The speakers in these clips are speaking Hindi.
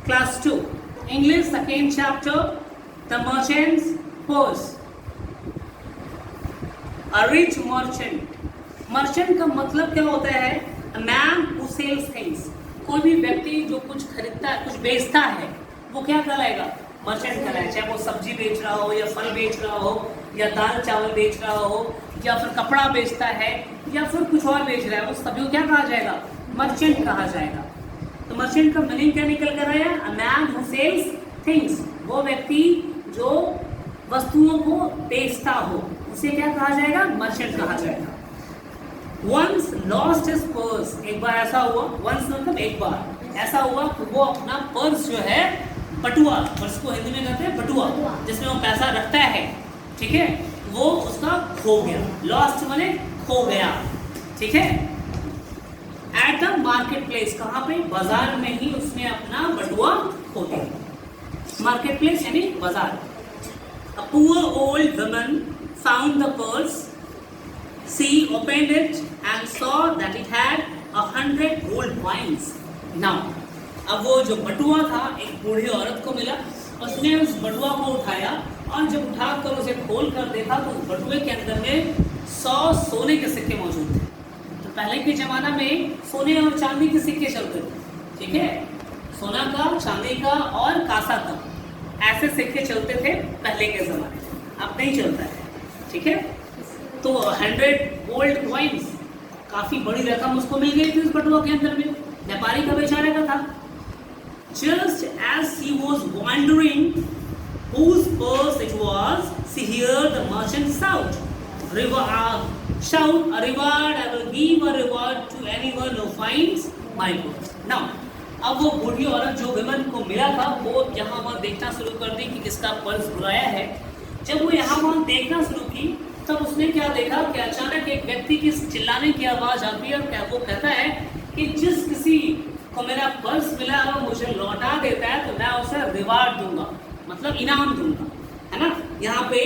Class 2, English, second chapter, The Merchant's Purse. A rich merchant. Merchant का मतलब क्या होता है? A man who sells things. कोई भी व्यक्ति जो कुछ खरीदता है, कुछ बेचता है, वो क्या कहलाएगा? मर्चेंट कहलाएगा। चाहे वो सब्जी बेच रहा हो, या फल बेच रहा हो, या दाल चावल बेच रहा हो, या फिर कपड़ा बेचता है, या फिर कुछ और बेच रहा है, उस सभी को क्या कहा जाएगा? मर्चेंट कहा जाएगा। तो मर्चेंट का मीनिंग क्या निकल कर आया? A man who sells things. वो व्यक्ति जो वस्तुओं को बेचता हो, उसे क्या कहा जाएगा? मर्चेंट कहा जाएगा। Once lost his purse. एक बार ऐसा हुआ, once मतलब एक बार ऐसा हुआ कि वो अपना पर्स जो है, बटुआ, पर्स को हिंदी में कहते हैं बटुआ, जिसमें वो पैसा रखता है, ठीक है, वो उसका खो गया। लॉस्ट माने खो गया, ठीक है। एट द मार्केट प्लेस, कहाँ पे? बाजार में ही उसने अपना बटुआ खो दिया। मार्केट प्लेस यानी बाजार। A poor old woman found the purse. She opened it and saw that it had 100 gold coins. Now, अब वो जो बटुआ था, एक बूढ़ी औरत को मिला, उसने उस बटुआ को उठाया, और जब उठाकर उसे खोल कर देखा तो उस बटुए के अंदर में 100 सोने के सिक्के मौजूद थे। तो पहले के जमाना में सोने और चांदी के सिक्के चलते थे, ठीक है, सोना का, चांदी का और कांसा का, ऐसे सिक्के चलते थे पहले के जमाने में। अब नहीं चलता है, ठीक है। तो 100 गोल्ड कॉइन्स, काफी बड़ी रकम उसको मिल गई थी उस बटुआ के अंदर में, व्यापारी का, बेचारे का था। Just as she was wondering whose purse it was, she heard the merchant shout, a reward, I will give a reward to anyone who finds my purse. Now, अब वो बूढ़ी औरत जो विमन को मिला था, वो यहाँ वहाँ देखना शुरू कर दी कि किसका पर्स बुलाया है। जब वो यहाँ वहाँ देखना शुरू की, तब उसने क्या देखा कि अचानक एक व्यक्ति की चिल्लाने की आवाज आती है, और वो कहता है कि जिस किसी को मेरा पर्स मिला और मुझे लौटा देता है, तो मैं उसे रिवार्ड दूंगा, मतलब इनाम दूंगा, है ना। यहाँ पे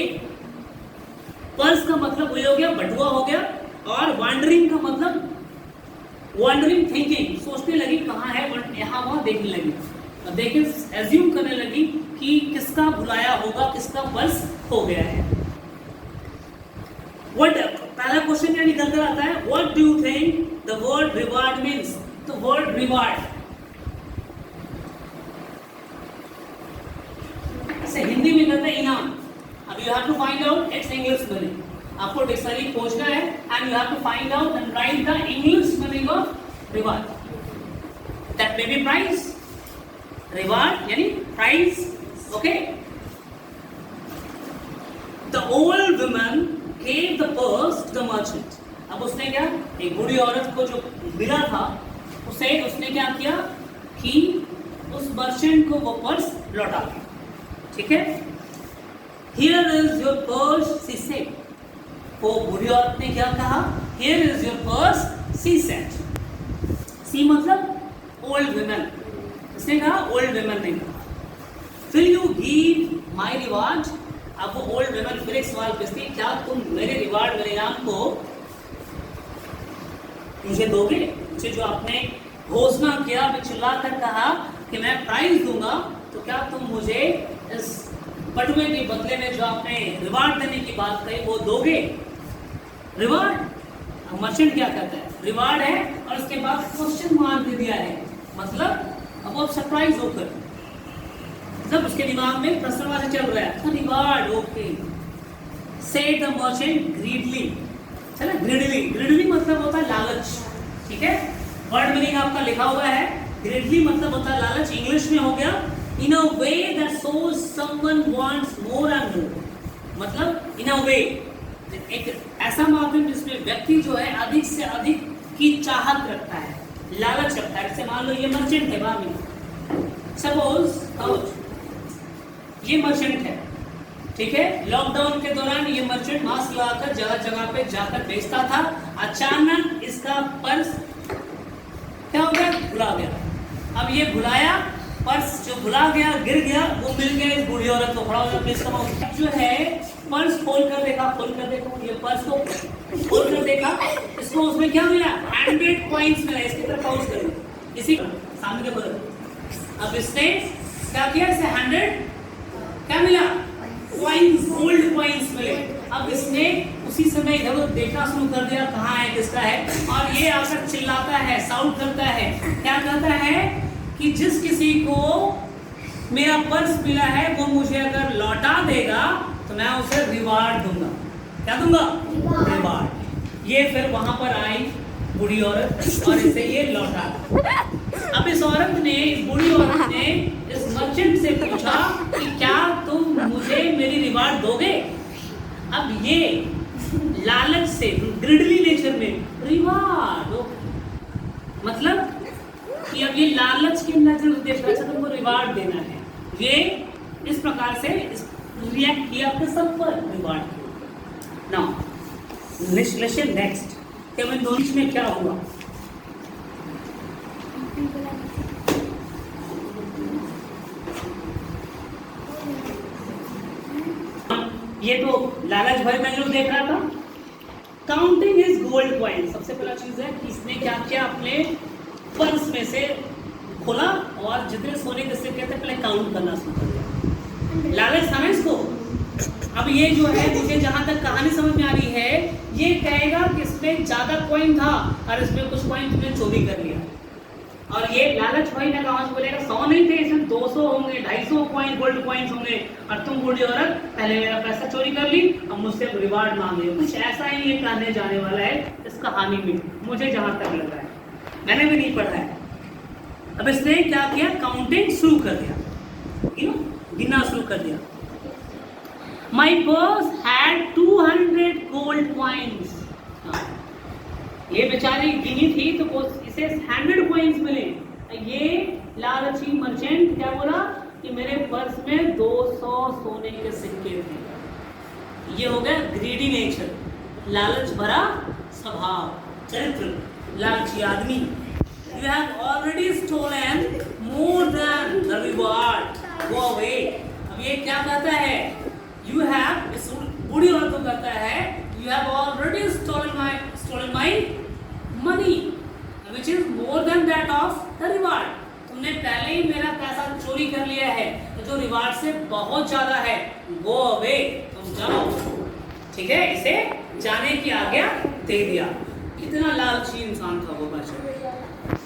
पर्स का मतलब वही हो गया, बटुआ हो गया, और वॉन्डरिंग का मतलब वॉन्डरिंग थिंकिंग, सोचने लगी कहाँ है, यहाँ वहाँ देखने लगी, और देखे एज्यूम करने लगी कि किसका भुलाया होगा, किसका पर्स हो गया है। What, पहला क्वेश्चन क्या निकल कर आता है? What do you think the word reward means? तो word reward ऐसे हिंदी में कहते हैं इनाम। अब you have to find out its English meaning. आपको डिक्शनरी खोजना है, and you have to find out and write the English meaning of reward. That may be prize. Reward यानी prize, okay? The old woman gave the purse to the merchant. अब उसने क्या, एक बूढ़ी औरत को जो मिला था, उसे उसने क्या किया कि उस मर्चेंट को वो पर्स लौटा दिया, ठीक है। Here is your purse, she said. वो बूढ़ी औरत ने क्या कहा? Here is your purse, she said. She मतलब old woman. उसने कहा old woman ने कहा। Will you give my reward? अब वो ओल्ड वेमन फिर एक सवाल पूछती है, क्या तुम मेरे रिवार्ड, मेरे इनाम को मुझे दोगे? मुझे जो आपने घोषणा किया, चिल्ला कर कहा कि मैं प्राइज दूंगा, तो क्या तुम मुझे इस बटुए के बदले में जो आपने रिवार्ड देने की बात कही, वो दोगे? रिवार्ड, मर्चेंट क्या कहता है? रिवार्ड है, और उसके बाद क्वेश्चन मार्क दे दिया है, मतलब अब वो सरप्राइज होकर, जब उसके दिमाग में प्रश्नवाची चल रहा है, reward, okay. Said the merchant greedily, चला, ग्रीडली मतलब होता है लालच, ठीक है। वर्ड मीनिंग आपका लिखा हुआ है, ग्रीडली मतलब होता है लालच, इंग्लिश में हो गया in a way that shows someone wants more and more, मतलब इन अ वे, एक ऐसा माध्यम जिसमें व्यक्ति जो है अधिक से अधिक की चाहत रखता है, लालच रखता है। जैसे मान लो ये मर्चेंट है, बाहर में सपोज ये मर्चेंट है, ठीक है। लॉकडाउन के दौरान ये मर्चेंट मास्क लगाकर जगह जगह पे जाकर बेचता था। अचानक इसका पर्स क्या हो गया? भुला गया। अब ये भुलाया पर्स जो भुला गया, गिर गया, वो मिल गया इस बूढ़ी औरत को। खड़ा हो गया, प्लीज कमाओ। जो है पर्स खोल कर देखा, ये पर्स को खोल कर देखा, इसको उसमें क्या मिला? 100 कॉइन्स मिला। इसकी तरफ पाउस करो, इसी सामने के बगल अब इसने क्या किया, इसे 100 क्या मिला, कॉइन्स, गोल्ड कॉइन्स मिले। अब इसने उसी समय इधर उधर देखना शुरू कर दिया कहाँ है, किसका है, और ये आकर चिल्लाता है, साउंड करता है, क्या कहता है कि जिस किसी को मेरा पर्स मिला है वो मुझे अगर लौटा देगा तो मैं उसे रिवार्ड दूंगा। क्या दूंगा, रिवार्ड। ये फिर वहां पर आई बूढ़ी औरत और इसे ये लौटा। अब इस औरत ने, इस बूढ़ी औरत ने इस मर्चेंट से पूछा कि क्या तुम मुझे मेरी रिवार्ड दोगे। अब ये लालच से, ग्रिडली नेचर में, रिवार्ड मतलब कि अब ये लालच के अंदर जो देख रहा है तुमको रिवार्ड देना है, ये इस प्रकार से रिएक्ट किया अपने सब पर रिवार्ड। नाउ लिसन नेक्स्ट कि इन दोनों में क्या हुआ। ये तो लालच भरे मैं जो देख रहा था, काउंटिंग हिज गोल्ड कॉइन। सबसे पहला चीज है कि इसने क्या किया, अपने पर्स में से खोला और जितने सोने के सिक्के थे पहले काउंट करना शुरू कर दिया। लालच था ना इसको। अब ये जो है, मुझे जहां तक कहानी समझ में आ रही है, ये कहेगा कि इसमें ज्यादा कॉइन था और इसमें कुछ कॉइन तुमने चोरी कर लिया। और ये लालच भाई ने कहा, बोलेगा 100 नहीं थे, इसमें 200 होंगे, 250 कॉइन गोल्ड कॉइन्स होंगे, और तुम बूढ़ी औरत पहले मेरा पैसा चोरी कर ली और मुझसे रिवार्ड मांग रही हो। कुछ ऐसा ही ये कहने जाने वाला है इस कहानी में, मुझे जहां तक लग रहा है, मैंने भी नहीं पढ़ा है। अब इसने क्या किया, काउंटिंग शुरू कर दिया, गिनना शुरू कर दिया। माई पर्स हैड 200 गोल्ड कॉइन्स। ये बेचारी गिनी थी तो वो इसे 100 कॉइन्स मिले। ये लालची मर्चेंट क्या बोला कि मेरे पर्स में 200 सोने के सिक्के थे। ये हो गया ग्रीडी नेचर, लालच भरा स्वभाव, चरित्र, लालची आदमी। You have already stolen more than the reward. Go away. अब ये क्या कहता है, You have, इस बूढ़ी औरत को कहता है, You have already stolen my money, which is more than that of the reward. तुमने पहले ही मेरा पैसा चोरी कर लिया है, तो जो रिवार्ड से बहुत ज्यादा है। Go away. तुम जाओ। ठीक है, इसे जाने की आज्ञा दे दिया। कितना लालची इंसान था वो बच्चा।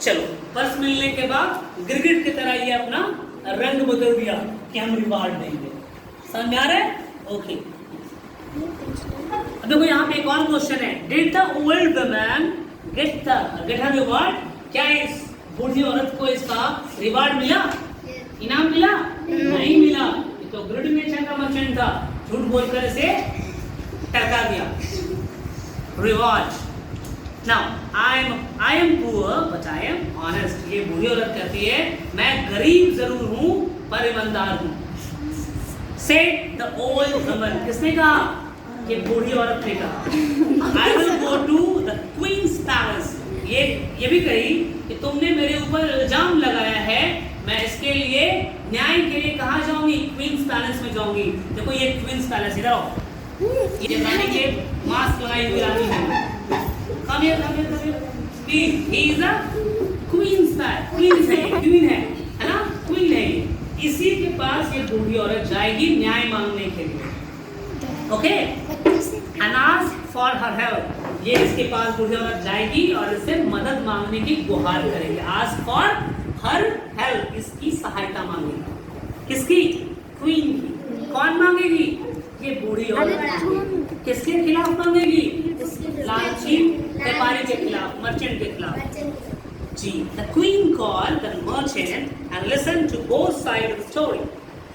चलो, पर्स मिलने के बाद गिरगिट की तरह ये अपना रंग बदल दिया कि हम रिवार्ड देंगे। समझ में आ रहा है? ओके। अब देखो यहाँ पे एक और क्वेश्चन है, did the old main get her reward? क्या इस बूढ़ी औरत को इसका रिवार्ड मिला, इनाम मिला? नहीं मिला। ये तो ग्रिड नेचर का मर्चेंट था, झूठ बोलकर इसे टरका दिया। Reward. Now, I am poor, but I am honest. ये बूढ़ी औरत कहती है, मैं गरीब जरूर हूँ पर ईमानदार हूँ। Said the old woman. किसने कहा? ये बूढ़ी औरत ने कहा। I will go to the Queen's palace. ये भी कही कि तुमने मेरे ऊपर इल्जाम लगाया है, मैं इसके लिए न्याय के लिए कहाँ जाऊंगी? क्वींस पैलेस में जाऊंगी। देखो ये क्वींस पैलेस, इधर आओ। ये मैंने ये मास्क लगाई हुई आदमी है। Come here. He is a queen's palace. Queen है ना? Queen है ये। इसी के पास ये बूढ़ी औरत जाएगी न्याय मांगने के लिए। Okay? And ask for her help. ये इसके पास बूढ़ी औरत जाएगी और इससे मदद मांगने की गुहार करेगी। Ask for her help. इसकी सहायता मांगेगी। किसकी? क्वीन की। कौन मांगेगी? ये बूढ़ी औरत। किसके खिलाफ मांगेगी? लालची व्यापारी के खिलाफ, मर्चेंट के खिलाफ। जी, the queen called the merchant and listened to both sides of the story.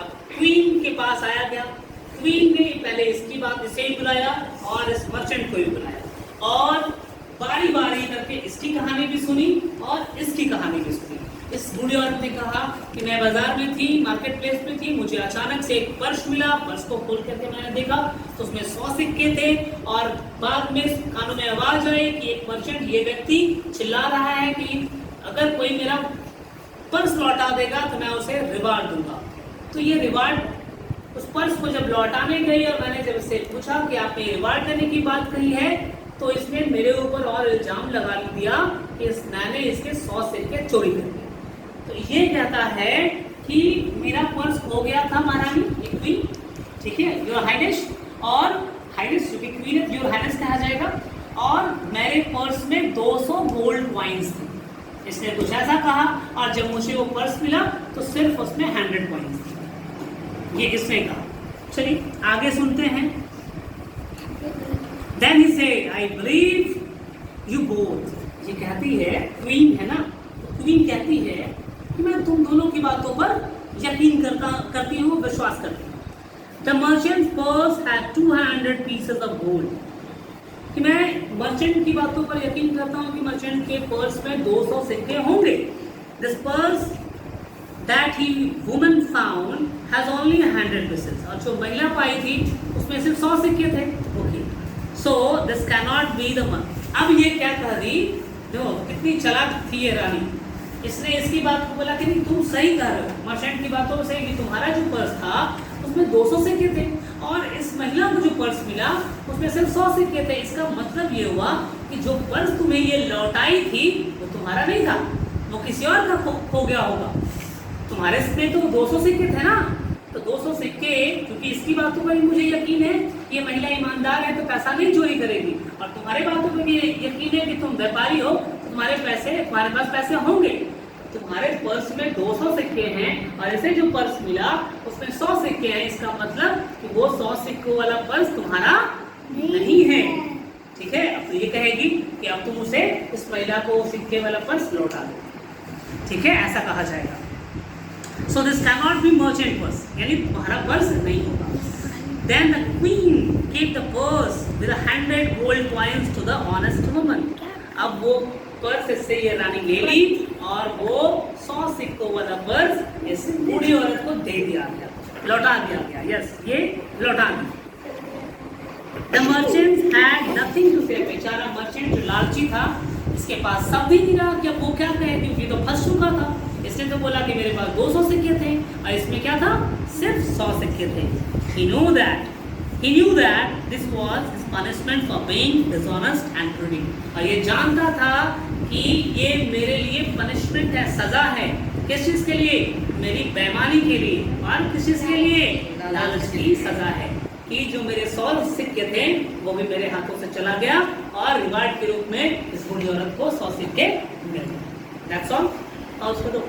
अब क्वीन के पास आया गया, क्वीन ने पहले इसकी बात इसे ही बुलाया और इस मर्चेंट को भी बुलाया और बारी बारी करके इसकी कहानी भी सुनी और इसकी कहानी भी सुनी। इस बूढ़ी औरत ने कहा कि मैं बाजार में थी, मार्केट प्लेस में थी, मुझे अचानक से एक पर्स मिला, पर्स को खोल करके मैंने देखा तो उसमें 100 सिक्के थे और बाद में कानों में आवाज आई कि एक मर्चेंट, ये व्यक्ति चिल्ला रहा है कि अगर कोई मेरा पर्स लौटा देगा तो मैं उसे रिवार्ड दूंगा। तो ये रिवार्ड, उस पर्स को जब लौटाने गई और मैंने जब इससे पूछा कि आपने रिवार्ड देने की बात कही है, तो इसने मेरे ऊपर और इल्जाम लगा दिया कि मैंने इसके 100 सिक्के चोरी कर दिए। तो ये कहता है कि मेरा पर्स खो गया था महारानी, एक क्वीन, ठीक है, योर हाइनेस, और हाइनेस जो कि क्वीन है योर हाइनेस कहा जाएगा, और मेरे पर्स में 200 गोल्ड कॉइन्स थे। इसने कुछ ऐसा कहा, और जब मुझे वो पर्स मिला तो सिर्फ उसमें 100 कॉइन्स थे। ये इसने कहा। चलिए आगे सुनते हैं। Then he said, I believe you both. ये कहती है, क्वीन है ना, क्वीन कहती है कि मैं तुम दोनों की बातों पर यकीन करती हूँ, विश्वास करती हूँ। The merchant's purse had 200 pieces of gold. कि मैं मर्चेंट की बातों पर यकीन करता हूँ कि मर्चेंट के पर्स में 200 सिक्के होंगे। This purse that he woman found has only 100 pieces. और जो महिला पाई थी उसमें सिर्फ 100 सिक्के थे। Okay. So this cannot be the one. अब ये क्या कह रही, देखो कितनी चालाक थी ये रानी। इसने इसकी बात को बोला कि नहीं तुम सही कह रहे हो, मर्चेंट की बातों से, कि तुम्हारा जो पर्स था उसमें 200 सिक्के थे, और इस महिला को जो पर्स मिला उसमें सिर्फ 100 सिक्के थे। इसका मतलब ये हुआ कि जो पर्स तुम्हें ये लौटाई थी वो तुम्हारा नहीं था, वो किसी और का खो गया होगा। तुम्हारे में तो 200 सिक्के थे ना, तो 200 सिक्के, क्योंकि इसकी बातों पर मुझे यकीन है कि ये महिला ईमानदार है तो पैसा नहीं चोरी करेगी, और तुम्हारे बातों पर भी यकीन है कि तुम व्यापारी हो, तुम्हारे पास पैसे होंगे। तुम्हारे पर्स में 200 सिक्के हैं और इसे जो पर्स मिला उसमें 100 सिक्के हैं। इसका मतलब कि वो 100 सिक्कों वाला पर्स तुम्हारा नहीं है, ठीक है। अब तो ये कहेगी कि अब तुम उसे, इस महिला को सिक्के वाला पर्स लौटा दो, ठीक है, ऐसा कहा जाएगा। So this cannot be merchant purse, यानी तुम्हारा पर्स नहीं होगा। Then the queen gave the purse with 100 gold coins to the honest woman. अब वो पर्स इससे ये रानी ले ली और वो 100 सिक्कों वाला पर्स इस बूढ़ी औरत को दे दिया गया, लौटा दिया गया। यस, ये लौटा दिया। The merchant had nothing to say. बेचारा मर्चेंट जो लालची था, इसके पास सब भी नहीं रहा कि अब वो क्या कहे, क्योंकि तो फंस चुका था। इसने तो बोला कि मेरे पास 200 सिक्के थे और इसमें क्या था, सिर्फ 100 सिक्के थे। He knew that this was his punishment for being dishonest and greedy. और ये जानता था कि ये मेरे लिए पनिशमेंट है, सजा है। किस चीज के लिए, मेरी बेईमानी के लिए, और किस चीज के लिए, लालच की सजा है कि जो मेरे 100 सिक्के थे वो भी मेरे हाथों से चला गया, और रिवार्ड के रूप में इस बूढ़ी औरत को 100 सिक्के मिल गए। That's all। और उसको तो